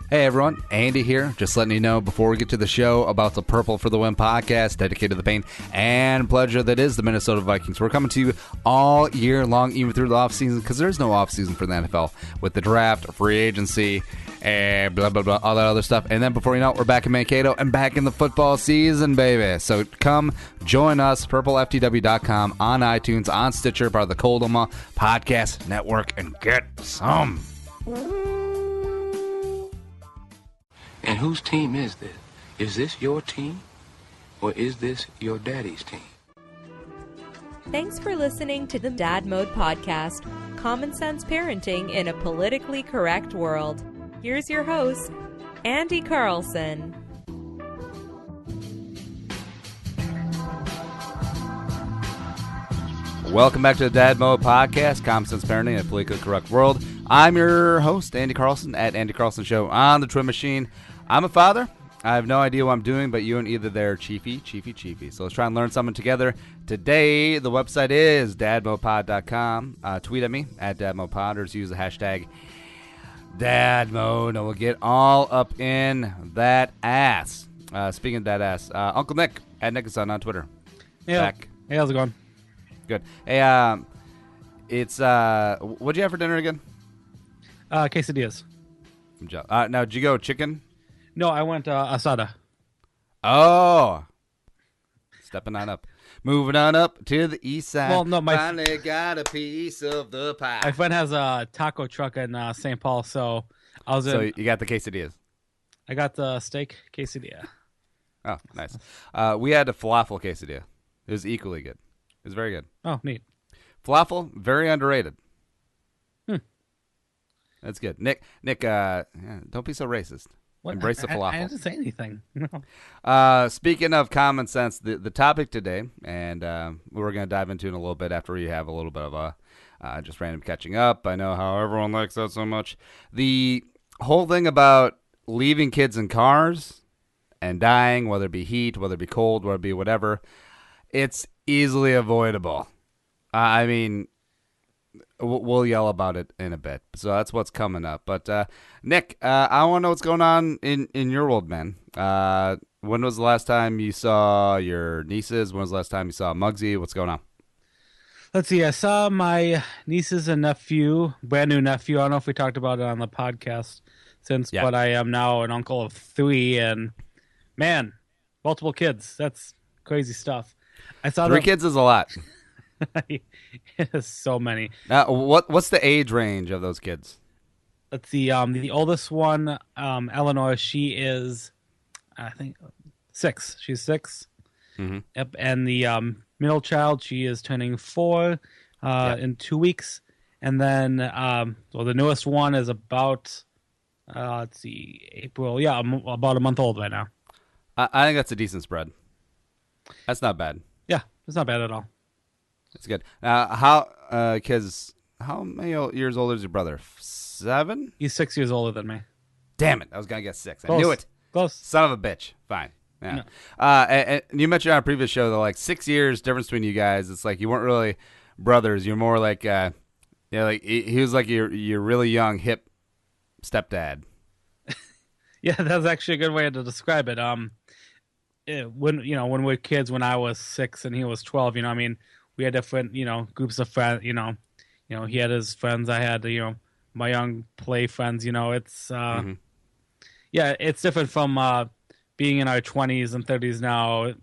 Hey everyone, Andy here, just letting you know before we get to the show about the Purple for the Win podcast dedicated to the pain and pleasure that is the Minnesota Vikings. We're coming to you all year long, even through the offseason, because there's no offseason for the NFL with the draft, free agency, and blah, blah, blah, all that other stuff. And then before you know it, we're back in Mankato and back in the football season, baby. So come join us, purpleftw.com, on iTunes, on Stitcher, part of the Coldoma Podcast Network, and get some. And whose team is this? Is this your team, or is this your daddy's team? Thanks for listening to the Dad Mode Podcast, common sense parenting in a politically correct world. Here's your host, Andy Carlson. Welcome back to the Dad Mode Podcast, common sense parenting in a politically correct world. I'm your host, Andy Carlson, at Andy Carlson Show on the Twin Machine. I'm a father. I have no idea what I'm doing, but you and either there, Chiefy. So let's try and learn something together. Today, the website is dadmodepod.com. Tweet at me, at dadmodepod, or just use the hashtag dadmode, and we'll get all up in that ass. Speaking of that ass, Uncle Nick, at Nickerson on Twitter. Yeah. Back. Hey, how's it going? Good. Hey, it's, what'd you have for dinner again? Quesadillas. Now, did you go chicken? No, I went asada. Oh. Stepping on up. Moving on up to the east side. Well, no, finally got a piece of the pie. My friend has a taco truck in St. Paul, so I was So you got the quesadillas? I got the steak quesadilla. Oh, nice. We had a falafel quesadilla. It was equally good. It was very good. Oh, neat. Falafel, very underrated. That's good. Nick, don't be so racist. What? Embrace the falafel. I didn't say anything. Speaking of common sense, the topic today, and we're going to dive into in a little bit after we have a little bit of a just random catching up. I know how everyone likes that so much. The whole thing about leaving kids in cars and dying, whether it be heat, whether it be cold, whether it be whatever, it's easily avoidable. I mean, we'll yell about it in a bit. So that's what's coming up. But, Nick, I want to know what's going on in your world, man. When was the last time you saw your nieces? When was the last time you saw Muggsy? What's going on? Let's see. I saw my nieces and nephew, brand new nephew. I don't know if we talked about it on the podcast but I am now an uncle of 3. And, man, multiple kids. That's crazy stuff. I saw 3 kids is a lot. It is so many. What's the age range of those kids? Let's see. The oldest one, Eleanor, she is, I think, 6. She's 6. Mm-hmm. Yep. And the middle child, she is turning 4 in 2 weeks. And then, the newest one is about, let's see, April. Yeah, about a month old right now. I think that's a decent spread. That's not bad. Yeah, it's not bad at all. It's good. Because how many years older is your brother? 7? He's 6 years older than me. Damn it. I was going to get 6. Close. I knew it. Close. Son of a bitch. Fine. Yeah. No. And you mentioned on a previous show that, like, 6 years difference between you guys. It's like you weren't really brothers. You're more like, like he was like your really young, hip stepdad. Yeah, that's actually a good way to describe it. When we were kids, when I was 6 and he was 12, we had different, groups of friends, he had his friends. I had, my young play friends, it's, it's different from, being in our 20s and 30s now.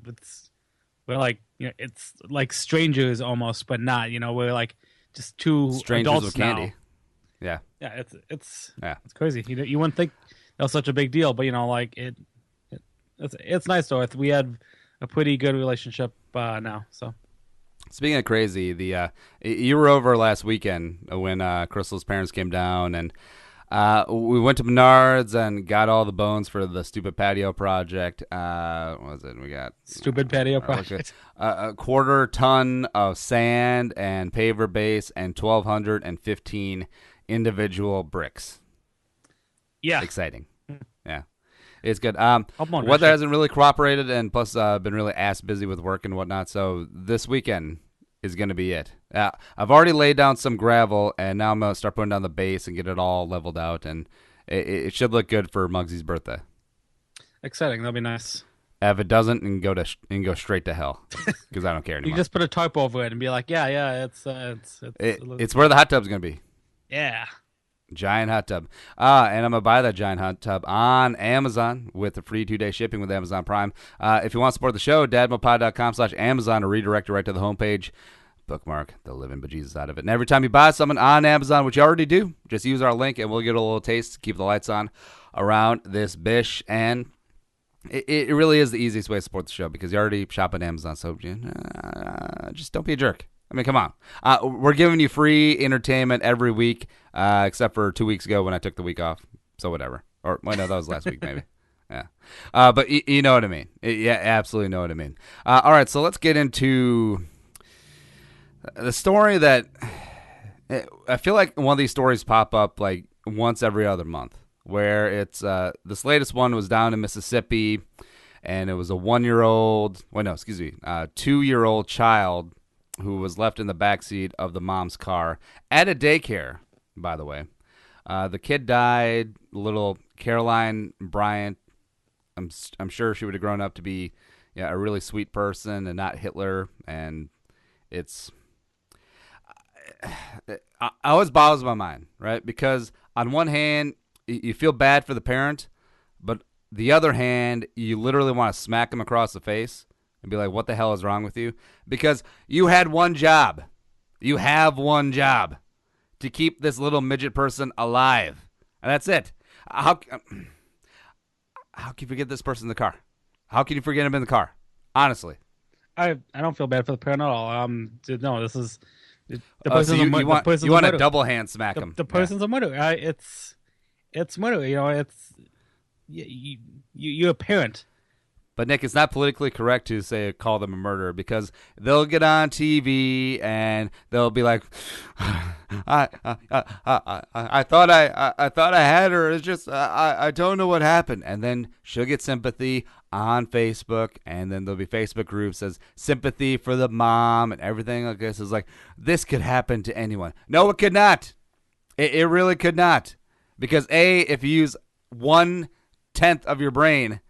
We're like, it's like strangers almost, but not, we're like just 2 strangers adults with candy. now. Yeah. Yeah. It's crazy. You wouldn't think that was such a big deal, but it's nice though. We had a pretty good relationship, now. So. Speaking of crazy, you were over last weekend when Crystal's parents came down, and we went to Menards and got all the bones for the stupid patio project. What was it? We got stupid patio project. A 1/4 ton of sand and paver base and 1,215 individual bricks. Yeah, exciting. Yeah. It's good. Weather hasn't really cooperated, and plus been really ass busy with work and whatnot. So this weekend, is going to be it. I've already laid down some gravel, and now I'm going to start putting down the base and get it all leveled out, and it should look good for Muggsy's birthday. Exciting. That'll be nice. If it doesn't, and go straight to hell, because I don't care anymore. You just put a tarp over it and be like, yeah, it's where the hot tub's going to be. Yeah. Giant hot tub. And I'm going to buy that giant hot tub on Amazon with the free 2-day shipping with Amazon Prime. If you want to support the show, dadmopod.com/Amazon, or redirect it right to the homepage. Bookmark the living bejesus out of it. And every time you buy something on Amazon, which you already do, just use our link and we'll get a little taste to keep the lights on around this bish. And it really is the easiest way to support the show because you already shop on Amazon. So just don't be a jerk. I mean, come on. We're giving you free entertainment every week, except for 2 weeks ago when I took the week off. So whatever. Or, well, no, that was last week maybe. Yeah. But you know what I mean. Yeah, absolutely know what I mean. All right, so let's get into the story that I feel like one of these stories pop up like once every other month, where it's this latest one was down in Mississippi, and it was a 2-year-old child who was left in the backseat of the mom's car at a daycare, by the way. The kid died, little Caroline Bryant. I'm sure she would have grown up to be a really sweet person and not Hitler, and it always boggles my mind, right? Because on one hand, you feel bad for the parent, but the other hand, you literally want to smack him across the face and be like, what the hell is wrong with you? Because you had one job. You have one job to keep this little midget person alive. And that's it. How can you forget this person in the car? How can you forget him in the car? Honestly. I don't feel bad for the parent at all. No, this is... The so you want to double hand smack him. The person's a murderer. It's murder. It's you're a parent. But Nick, it's not politically correct to call them a murderer because they'll get on TV and they'll be like, I thought I had her. It's just I don't know what happened. And then she'll get sympathy on Facebook, and then there'll be Facebook groups that says sympathy for the mom and everything like this. Is like, this could happen to anyone. No, it could not. It really could not. Because if you use 1/10 of your brain,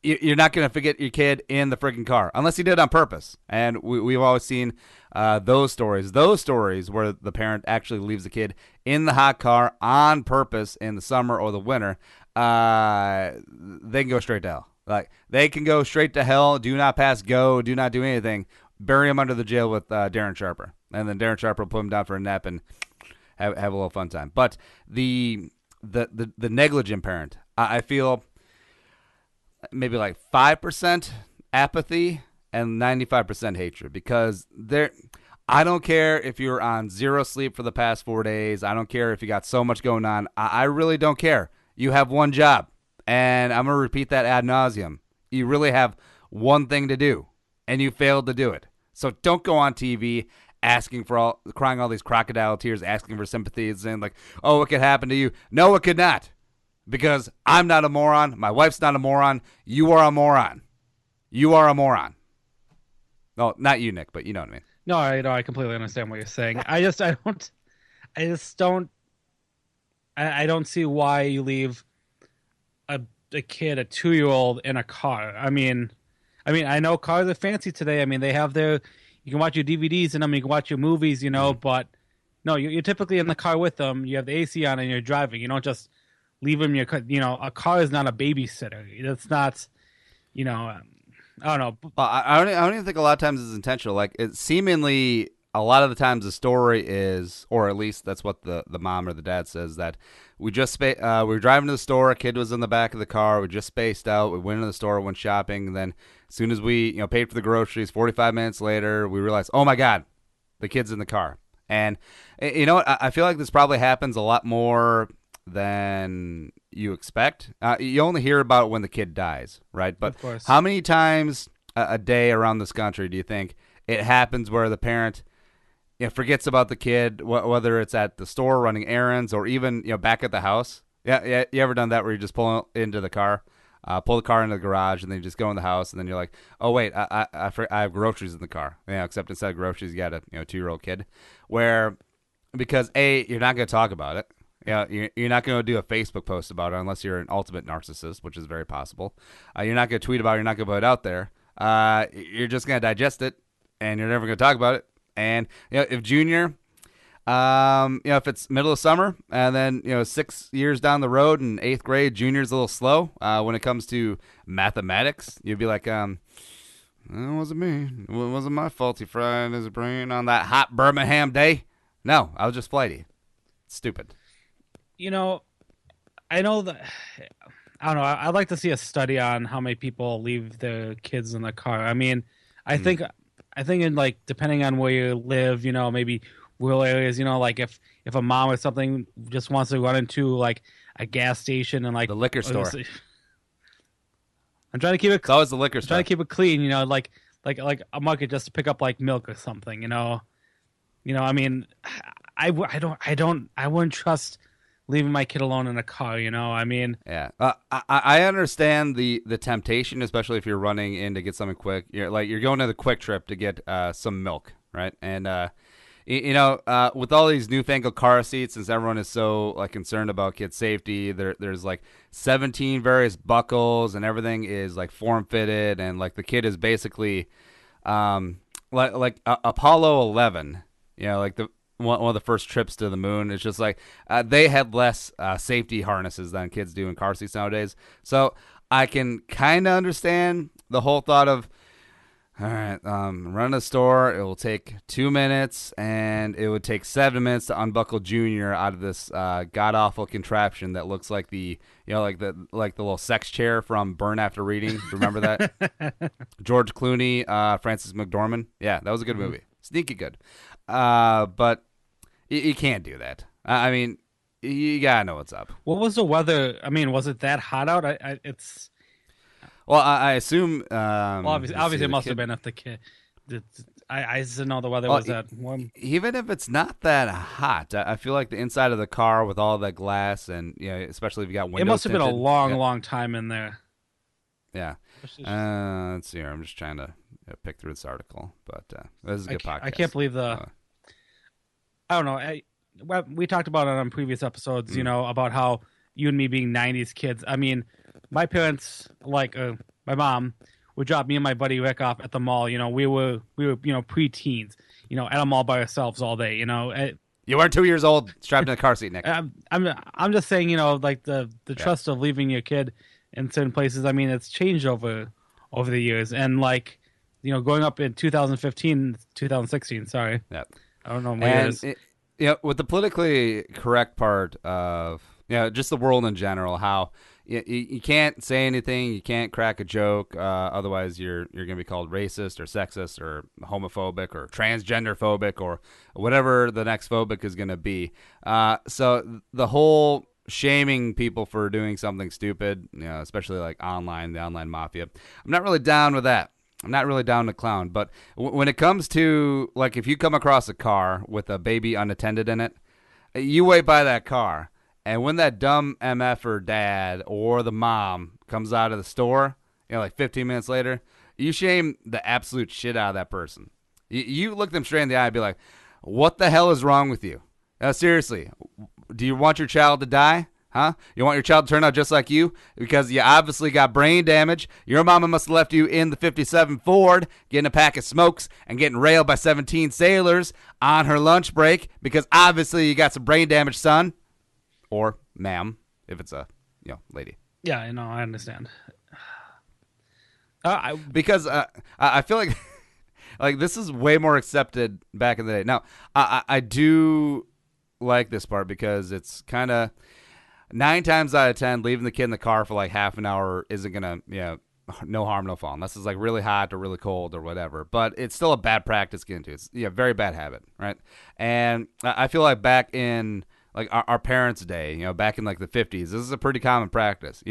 you're not going to forget your kid in the freaking car unless you did it on purpose. And we've always seen those stories where the parent actually leaves the kid in the hot car on purpose in the summer or the winter. They can go straight to hell. Like, they can go straight to hell. Do not pass go. Do not do anything. Bury him under the jail with Darren Sharper, and then Darren Sharper will put him down for a nap and have a little fun time. But the negligent parent, I feel maybe like 5% apathy and 95% hatred, because I don't care if you're on zero sleep for the past 4 days. I don't care if you got so much going on. I really don't care. You have one job, and I'm going to repeat that ad nauseum. You really have one thing to do, and you failed to do it. So don't go on TV crying all these crocodile tears, asking for sympathy and saying like, oh, it could happen to you. No, it could not. Because I'm not a moron. My wife's not a moron. You are a moron. You are a moron. No, not you, Nick, but you know what I mean. No, I completely understand what you're saying. I don't see why you leave a kid, a 2-year-old, in a car. I mean, I know cars are fancy today. I mean, they have you can watch your DVDs in them, you can watch your movies, but no, you're typically in the car with them. You have the AC on and you're driving. You don't just leave them in your car. A car is not a babysitter. It's not, I don't know. Well, I don't even think a lot of times it's intentional. Like, it seemingly a lot of the times the story is, or at least that's what the mom or the dad says, that we were driving to the store, a kid was in the back of the car, we just spaced out, we went into the store, went shopping, and then as soon as we paid for the groceries, 45 minutes later, we realized, oh my God, the kid's in the car. And you know what? I feel like this probably happens a lot more than you expect. You only hear about it when the kid dies, right? But how many times a day around this country do you think it happens where the parent forgets about the kid, whether it's at the store running errands or even back at the house? Yeah, you ever done that where you just pull into the car pull the car into the garage, and then you just go in the house, and then you're like, oh wait, I have groceries in the car. Except instead of groceries, you got a 2-year-old kid, where because you're not going to talk about it. You're not going to do a Facebook post about it unless you're an ultimate narcissist, which is very possible. You're not going to tweet about it. You're not going to put it out there. You're just going to digest it, and you're never going to talk about it. And if Junior, if it's middle of summer, and then 6 years down the road in 8th grade, Junior's a little slow when it comes to mathematics. You'd be like, it wasn't me. It wasn't my fault he fried his brain on that hot Birmingham day. No, I was just flighty. Stupid. I know that. I don't know. I'd like to see a study on how many people leave their kids in the car. I mean, I think in like depending on where you live, maybe rural areas, like if a mom or something just wants to run into like a gas station and like the liquor store. I'm trying to keep it. It's always the liquor store. Trying to keep it clean, like a market just to pick up like milk or something, I mean, I wouldn't trust leaving my kid alone in a car, I mean. Yeah. I understand the temptation, especially if you're running in to get something quick. You're going to the Quick Trip to get some milk, right? And with all these newfangled car seats, since everyone is so like concerned about kid safety, there's like 17 various buckles and everything is like form fitted, and like the kid is basically like Apollo 11, like the one of the first trips to the moon. It's just like they had less safety harnesses than kids do in car seats nowadays. So I can kind of understand the whole thought of, all right, run to the store. It will take 2 minutes, and it would take 7 minutes to unbuckle Junior out of this god awful contraption that looks like the like the little sex chair from Burn After Reading. Remember that? George Clooney, Frances McDormand. Yeah, that was a good movie. Sneaky good. But you can't do that. I mean, you gotta know what's up. What was the weather? I mean, was it that hot out? It's. Well, I assume. Well, obviously, it must have been if the kid. I didn't know the weather was that warm. Even if it's not that hot, I feel like the inside of the car with all that glass, and especially if you got windows. It must have been a long time in there. Yeah. Let's see here. I'm just trying to pick through this article, but this is a good podcast. I can't believe I don't know. We talked about it on previous episodes, about how you and me being 90s kids. I mean, my parents, like my mom, would drop me and my buddy Rick off at the mall. We were pre-teens, at a mall by ourselves all day. You weren't 2 years old, strapped in a car seat, Nick. I'm just saying, like the trust of leaving your kid in certain places. I mean, it's changed over the years, and like growing up in 2015, 2016. Sorry, yeah. I don't know what it is. With the politically correct part of just the world in general, how you can't say anything, you can't crack a joke, otherwise you're going to be called racist or sexist or homophobic or transgender phobic or whatever the next phobic is going to be. So the whole shaming people for doing something stupid, especially like the online mafia, I'm not really down with that. I'm not really down to clown, but when it comes to, like, if you come across a car with a baby unattended in it, you wait by that car, and when that dumb MF or dad or the mom comes out of the store, like 15 minutes later, you shame the absolute shit out of that person. You look them straight in the eye and be like, what the hell is wrong with you? Seriously, do you want your child to die? Huh? You want your child to turn out just like you? Because you obviously got brain damage. Your mama must have left you in the 57 Ford getting a pack of smokes and getting railed by 17 sailors on her lunch break because obviously you got some brain damage, son. Or ma'am, if it's a lady. Yeah, I know. I understand. Because I feel like like this is way more accepted back in the day. Now, I do like this part because it's kind of 9 times out of 10, leaving the kid in the car for like half an hour isn't gonna, no harm, no foul. Unless it's like really hot or really cold or whatever. But it's still a bad practice to get into. It's very bad habit, right? And I feel like back in like our parents' day, back in like the 50s, this is a pretty common practice.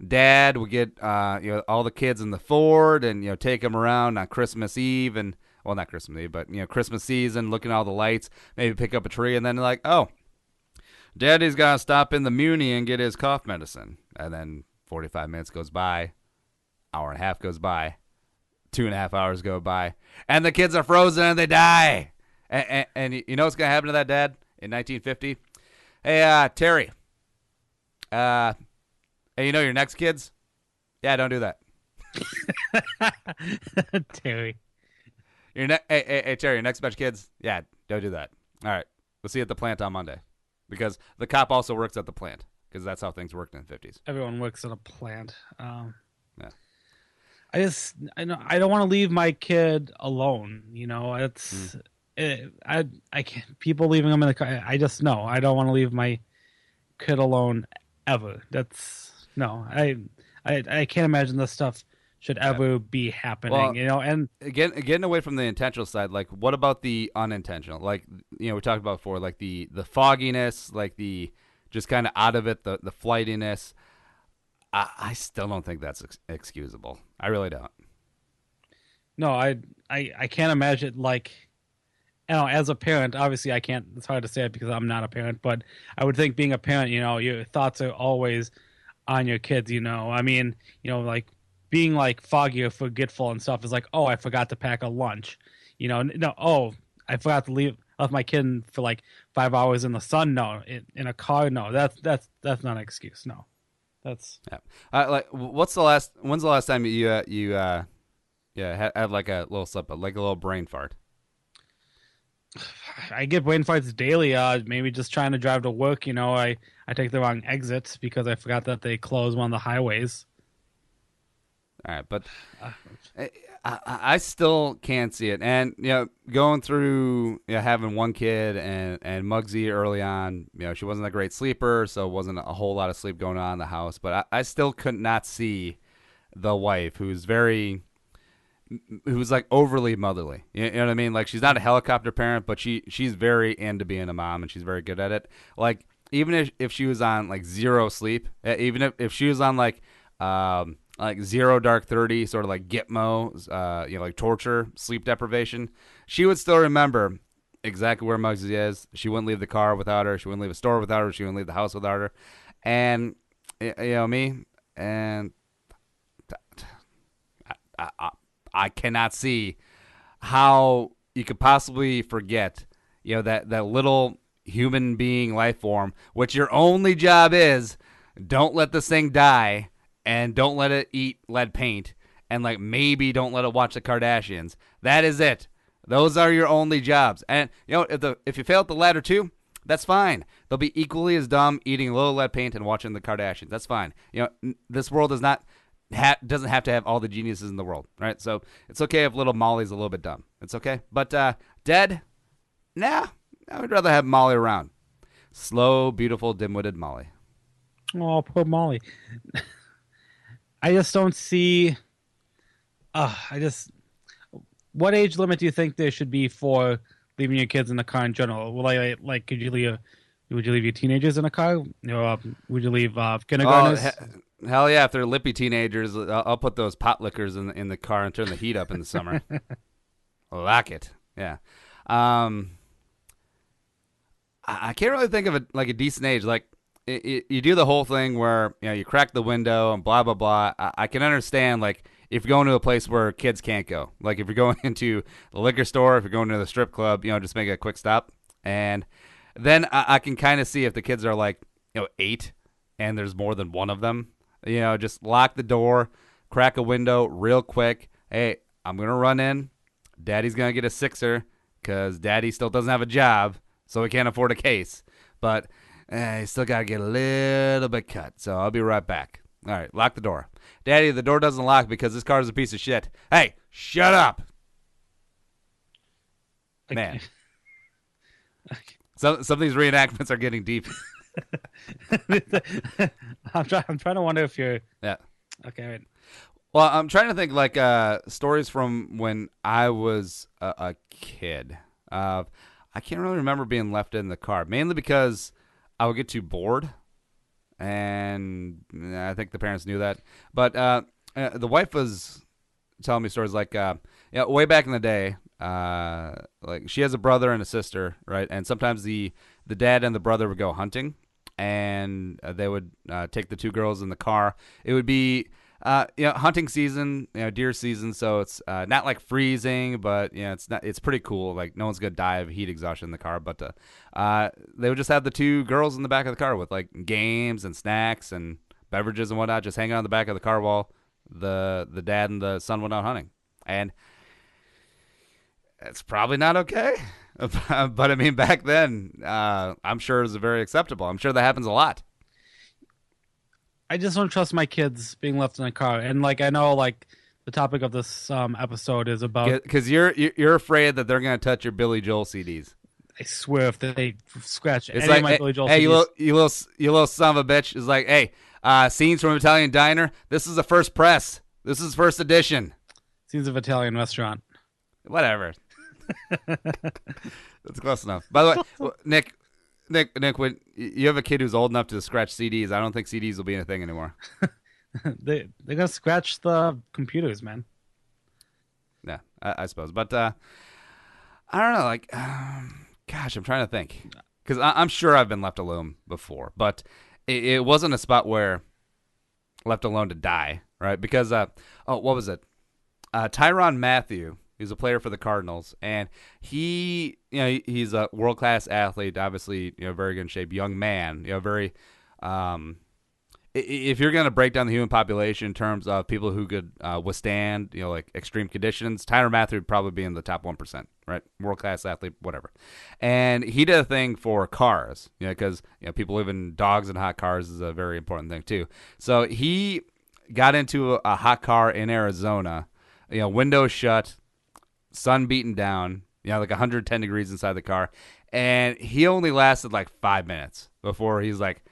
Dad would get all the kids in the Ford and take them around on Christmas Eve and not Christmas Eve, but Christmas season, looking at all the lights, maybe pick up a tree, and then like, oh, Daddy's got to stop in the Muni and get his cough medicine. And then 45 minutes goes by, hour and a half goes by, 2.5 hours go by, and the kids are frozen and they die. And you know what's going to happen to that dad in 1950? Hey, Terry. Hey, you know your next kids? Yeah, don't do that. Terry. Hey, Terry, your next batch of kids? Yeah, don't do that. All right, we'll see you at the plant on Monday. Because the cop also works at the plant. Because that's how things worked in the 50s. Everyone works at a plant. Yeah. I don't want to leave my kid alone. You know, it's I can't, people leaving them in the car. I just know I don't want to leave my kid alone ever. That's no. I can't imagine this stuff should ever be happening. Well, you know, and getting away from the intentional side, like what about the unintentional? Like, you know, we talked about before, like the fogginess, like the just kind of out of it, the flightiness. I still don't think that's excusable. I really don't. No, I can't imagine, like, you know, as a parent, obviously I can't, it's hard to say it because I'm not a parent, but I would think being a parent, you know, your thoughts are always on your kids, you know. I mean, you know, like being like foggy or forgetful and stuff is like, oh, I forgot to pack a lunch. You know, no, oh, I forgot to left my kid for like 5 hours in the sun. No, in a car. No, that's not an excuse. No. That's like when's the last time you had like a little slip up, like a little brain fart? I get brain farts daily. Maybe just trying to drive to work. You know, I take the wrong exit because I forgot that they close one of the highways. All right, but I still can't see it. And you know, going through having one kid and Muggsy early on, you know, she wasn't a great sleeper, so it wasn't a whole lot of sleep going on in the house. But I still could not see the wife who's like overly motherly. You know what I mean? Like she's not a helicopter parent, but she's very into being a mom and she's very good at it. Like even if she was on like zero sleep, even if she was on like zero dark 30, sort of like Gitmo, you know, like torture, sleep deprivation, she would still remember exactly where Muggsy is. She wouldn't leave the car without her. She wouldn't leave a store without her. She wouldn't leave the house without her. And you know me, and I cannot see how you could possibly forget, you know, that little human being life form, which your only job is, don't let this thing die. And don't let it eat lead paint. And, like, maybe don't let it watch the Kardashians. That is it. Those are your only jobs. And, you know, if you fail at the latter two, that's fine. They'll be equally as dumb eating a little lead paint and watching the Kardashians. That's fine. You know, this world doesn't have to have all the geniuses in the world, right? So it's okay if little Molly's a little bit dumb. It's okay. But dead? Nah. I would rather have Molly around. Slow, beautiful, dim-witted Molly. Oh, poor Molly. I just don't see. What age limit do you think there should be for leaving your kids in the car in general? Well, like, would you leave your teenagers in a car? You know, would you leave kindergartners? Oh, hell yeah! If they're lippy teenagers, I'll put those pot lickers in the car and turn the heat up in the summer. Like it, yeah. I can't really think of like a decent age. Like you do the whole thing where, you know, you crack the window and blah blah blah. I can understand, like, if you're going to a place where kids can't go, like if you're going into the liquor store, if you're going to the strip club, you know, just make a quick stop. And then I can kind of see if the kids are like, you know, 8 and there's more than one of them, you know, just lock the door, crack a window real quick. Hey, I'm gonna run in. Daddy's gonna get a sixer because Daddy still doesn't have a job, so he can't afford a case, but you still got to get a little bit cut, so I'll be right back. All right, lock the door. Daddy, the door doesn't lock because this car is a piece of shit. Hey, shut up. Man. Some of these reenactments are getting deep. I'm trying to wonder if you're... Yeah. Okay, right. Well, I'm trying to think, like, stories from when I was a kid. I can't really remember being left in the car, mainly because I would get too bored, and I think the parents knew that. But the wife was telling me stories like, way back in the day, like she has a brother and a sister, right? And sometimes the dad and the brother would go hunting, and they would take the two girls in the car. It would be hunting season, deer season, so it's not like freezing, but it's pretty cool. Like no one's gonna die of heat exhaustion in the car, but they would just have the two girls in the back of the car with like games and snacks and beverages and whatnot, just hanging out in the back of the car while the dad and the son went out hunting. And it's probably not okay, but I mean back then, I'm sure it was very acceptable. I'm sure that happens a lot. I just don't trust my kids being left in a car. And like I know like the topic of this episode is about because you're afraid that they're gonna touch your Billy Joel CDs. I swear if they scratch it's any like, of my Billy Joel hey, CDs. you little son of a bitch. It's like, hey, scenes from Italian Diner. This is the first press. This is first edition. Scenes of Italian Restaurant. Whatever. That's close enough. By the way, Nick, when you have a kid who's old enough to scratch CDs, I don't think CDs will be a thing anymore. They're gonna scratch the computers, man. Yeah, I suppose. But I don't know. Like, gosh, I'm trying to think because I'm sure I've been left alone before, but it wasn't a spot where left alone to die, right? Because what was it? Tyrann Mathieu. He's a player for the Cardinals, and he's a world-class athlete, obviously, very good in shape, young man, very, if you're going to break down the human population in terms of people who could withstand, like extreme conditions, Tyrann Mathieu would probably be in the top 1%, right? World-class athlete, whatever. And he did a thing for cars, because, people live in dogs and hot cars is a very important thing too. So he got into a hot car in Arizona, windows shut, sun beaten down, like 110 degrees inside the car, and he only lasted like 5 minutes before he's like,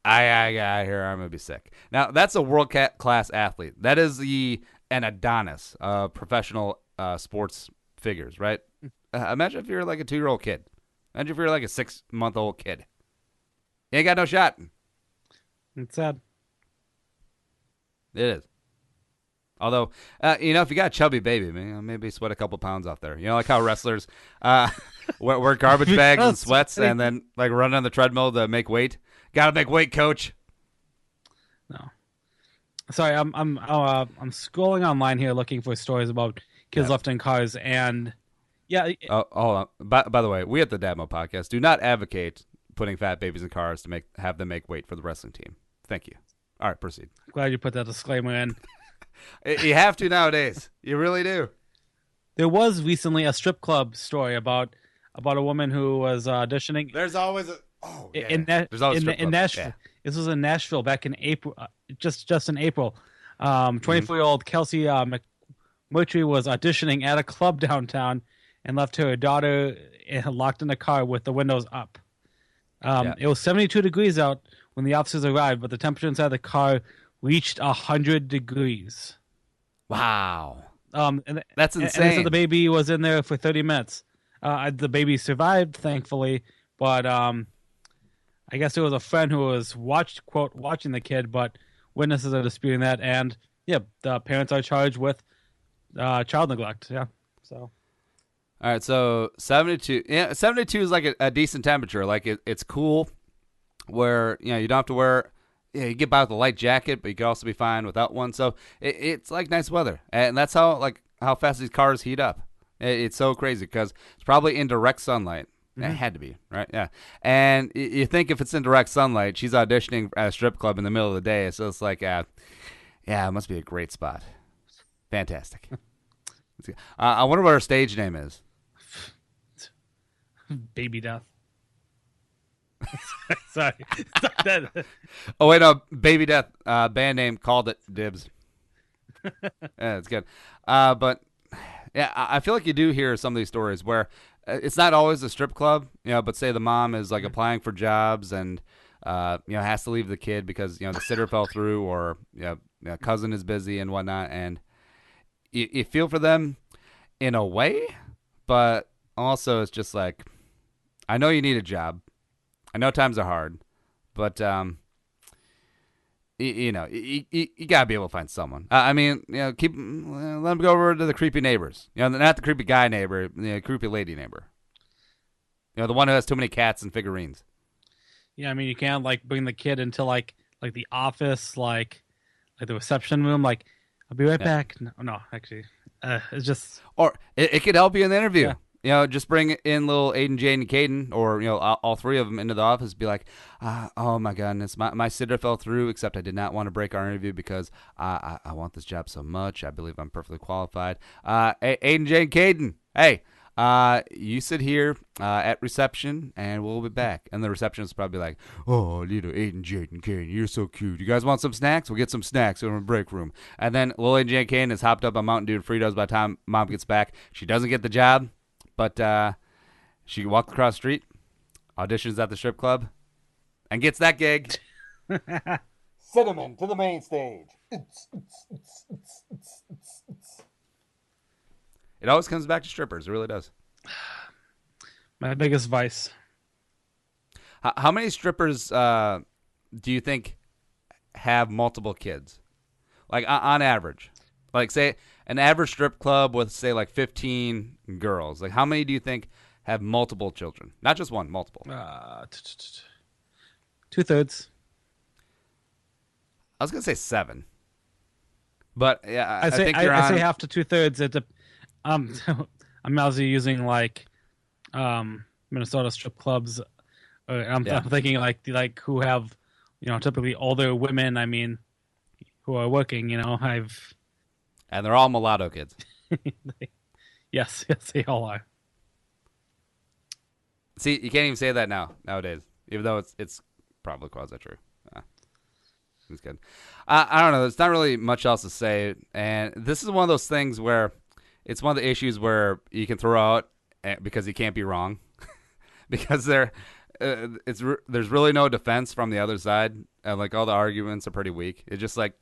I got out here, I'm gonna be sick. Now that's a world class athlete. That is an Adonis, professional sports figures, right? Imagine if you're like a 2-year-old kid. Imagine if you're like a 6-month-old kid. You ain't got no shot. It's sad. It is. Although, if you got a chubby baby, maybe sweat a couple pounds off there. Like how wrestlers wear garbage bags and sweats and then like run on the treadmill to make weight. Got to make weight, coach. No, sorry, I'm scrolling online here looking for stories about kids left in cars, and hold on. By the way, we at the Dadmo podcast do not advocate putting fat babies in cars to have them make weight for the wrestling team. Thank you. All right, proceed. Glad you put that disclaimer in. You have to nowadays. You really do. There was recently a strip club story about a woman who was auditioning. There's always There's always in Nashville. Yeah. This was in Nashville back in April, just in April. 24-year-old Kelsey McMurtry was auditioning at a club downtown and left her daughter locked in a car with the windows up. It was 72 degrees out when the officers arrived, but the temperature inside the car reached 100 degrees. Wow. And that's insane. And so the baby was in there for 30 minutes. The baby survived, thankfully, but I guess there was a friend who was watching the kid, but witnesses are disputing that, and the parents are charged with child neglect. Yeah. So. All right, so 72. Yeah, 72 is like a decent temperature. Like it's cool, where you don't have to wear. You get by with a light jacket, but you can also be fine without one. So it's like nice weather, and that's how fast these cars heat up. It's so crazy because it's probably in direct sunlight. It had to be, right? Yeah. And you think if it's in direct sunlight, she's auditioning at a strip club in the middle of the day. So it's like, it must be a great spot. Fantastic. I wonder what her stage name is. Baby Death. Sorry. Oh, wait, no. Baby Death. Band name, called it. Dibs. Yeah, it's good. But, yeah, I feel like you do hear some of these stories where it's not always a strip club, but say the mom is like applying for jobs and has to leave the kid because the sitter fell through or cousin is busy and whatnot, and you feel for them in a way, but also it's just like, I know you need a job, I know times are hard, but you gotta be able to find someone. Let them go over to the creepy neighbors. Not the creepy guy neighbor, the creepy lady neighbor. The one who has too many cats and figurines. Yeah, I mean, you can't like bring the kid into like the office, like the reception room. Like, I'll be right back. No, actually, it's just Or it could help you in the interview. yeah. Just bring in little Aiden, Jane, and Caden, or all three of them into the office. Be like, oh my goodness, my sitter fell through. Except I did not want to break our interview because I want this job so much. I believe I'm perfectly qualified. Aiden, Jane, Caden, hey, you sit here at reception, and we'll be back. And the receptionist will probably be like, oh, little Aiden, Jane, Caden, you're so cute. You guys want some snacks? We'll get some snacks in the break room. And then little Aiden, Jane, Caden is hopped up on Mountain Dew and Fritos by the time mom gets back. She doesn't get the job. But she walked across the street, auditions at the strip club, and gets that gig. Cinnamon to the main stage. It always comes back to strippers. It really does. My biggest vice. How many strippers do you think have multiple kids? Like on average? Like, say, an average strip club with, say, like 15 girls. Like, how many do you think have multiple children? Not just one, multiple. 2/3. I was going to say 7. But, yeah, I think you're on. I say half to 2/3. I'm obviously using, like, Minnesota strip clubs. I'm thinking, like who have, typically older women, I mean, who are working, And they're all mulatto kids. Yes, they all are. See, you can't even say that nowadays, even though it's probably quasi true. It's good. I don't know. There's not really much else to say, and this is one of those things where it's one of the issues where you can throw out because you can't be wrong, because there's really no defense from the other side, and like all the arguments are pretty weak. It's just like.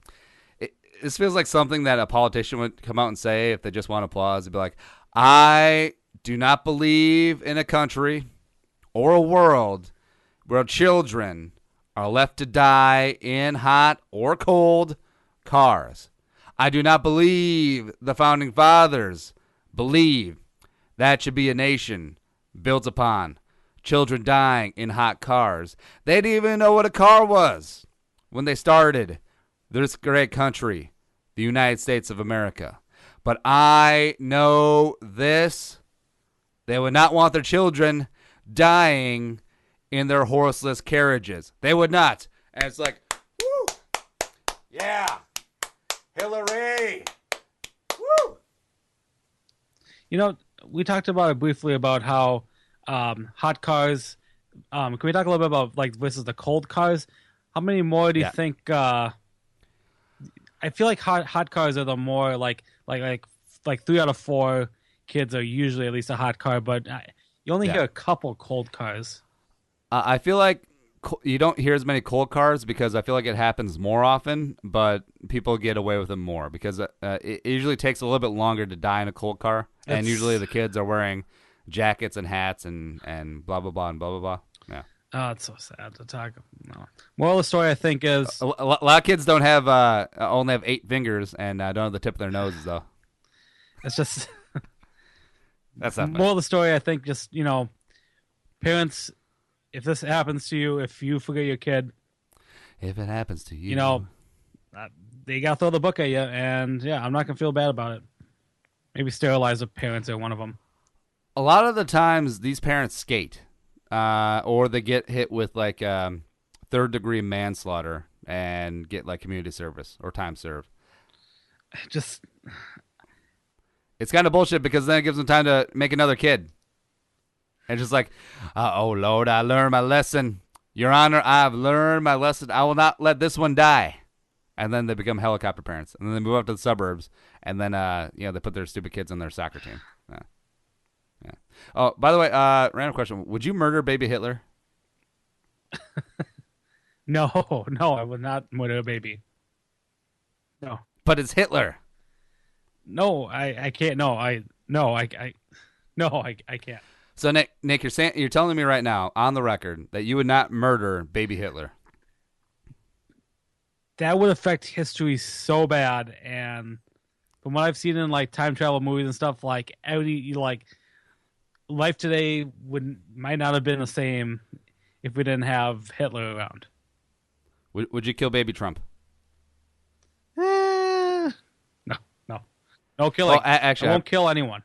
This feels like something that a politician would come out and say if they just want applause. They'd be like, I do not believe in a country or a world where children are left to die in hot or cold cars. I do not believe the founding fathers believe that should be a nation built upon children dying in hot cars. They didn't even know what a car was when they started this great country, the United States of America. But I know this. They would not want their children dying in their horseless carriages. They would not. And it's like, woo! Yeah! Hillary! Woo! We talked about it briefly about how hot cars. Can we talk a little bit about like versus the cold cars? How many more do you think? I feel like hot cars are the more like 3 out of 4 kids are usually at least a hot car, but you only hear a couple cold cars. I feel like you don't hear as many cold cars because I feel like it happens more often, but people get away with it more because it usually takes a little bit longer to die in a cold car, and usually the kids are wearing jackets and hats and blah blah blah and blah blah blah. Yeah. Oh, it's so sad to talk. No. Moral of the story, I think, is a lot of kids don't have only have 8 fingers and don't have the tip of their noses though. It's just that's not. Moral of the story, I think, just parents, if this happens to you, if you forget your kid, if it happens to you, they gotta throw the book at you, and I'm not gonna feel bad about it. Maybe sterilize the parents are one of them. A lot of the times, these parents skate. Or they get hit with like 3rd-degree manslaughter and get like community service or time served. It's kind of bullshit because then it gives them time to make another kid. And just like, oh Lord, I learned my lesson. Your Honor, I've learned my lesson. I will not let this one die. And then they become helicopter parents, and then they move up to the suburbs, and then they put their stupid kids on their soccer team. Yeah. Oh, by the way, random question: would you murder baby Hitler? No, I would not murder a baby. No, but it's Hitler. No, I can't. I can't. So Nick, you're telling me right now on the record that you would not murder baby Hitler. That would affect history so bad, and from what I've seen in like time travel movies and stuff, like life today might not have been the same if we didn't have Hitler around. Would you kill baby Trump? No. No killing. Oh, actually, I won't kill anyone.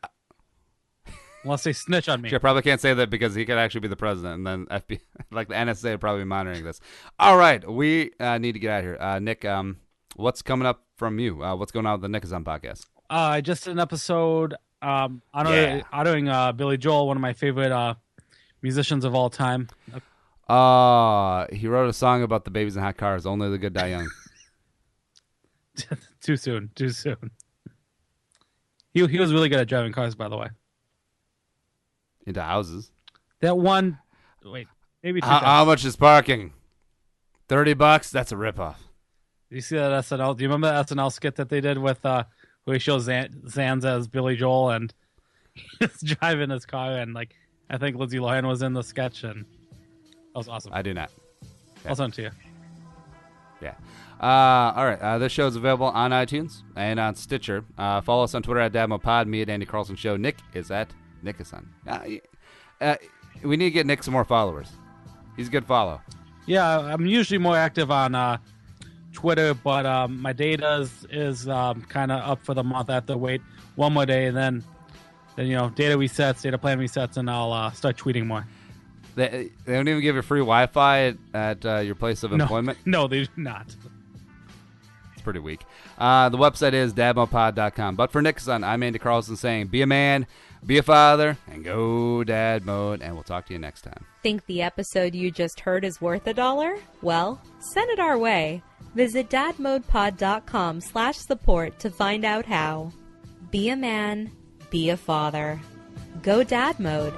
Unless they snitch on me. I probably can't say that because he could actually be the president, and then FBI, like the NSA, would probably be monitoring this. All right, we need to get out of here. Nick, what's coming up from you? What's going on with the Nick is On podcast? I just did an episode honoring Billy Joel, one of my favorite musicians of all time. He wrote a song about the babies in hot cars. Only the good die young. Too soon. He was really good at driving cars, by the way. Into houses. That one. Wait, maybe. How much is parking? $30. That's a ripoff. Do you see that SNL? Do you remember that SNL skit that they did with where he shows Zans as Billy Joel and he's driving his car and like I think Lindsay Lohan was in the sketch and that was awesome. I do not. I'll send it to you. Yeah. All right. This show is available on iTunes and on Stitcher. Follow us on Twitter at DadmoPod. Me at Andy Carlson Show. Nick is at Nickason. We need to get Nick some more followers. He's a good follow. Yeah, I'm usually more active on Twitter, but my data is kind of up for the month. I have to wait one more day, and then data resets, data plan resets, and I'll start tweeting more. They don't even give you free Wi-Fi at your place of employment? No, they do not. It's pretty weak. The website is dadmopod.com. But for Nickason, I'm Andy Carlson saying be a man, be a father, and go dad mode, and we'll talk to you next time. Think the episode you just heard is worth $1? Well, send it our way. Visit dadmodepod.com/support to find out how. Be a man, be a father. Go dad mode.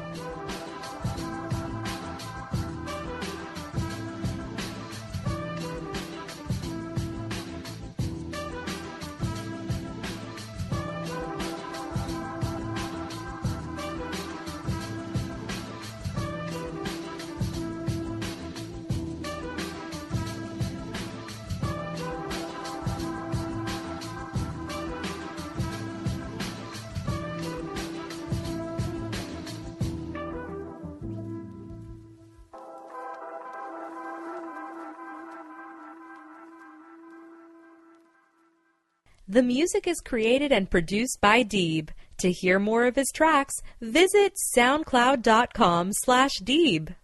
The music is created and produced by Deeb. To hear more of his tracks, visit soundcloud.com/Deeb.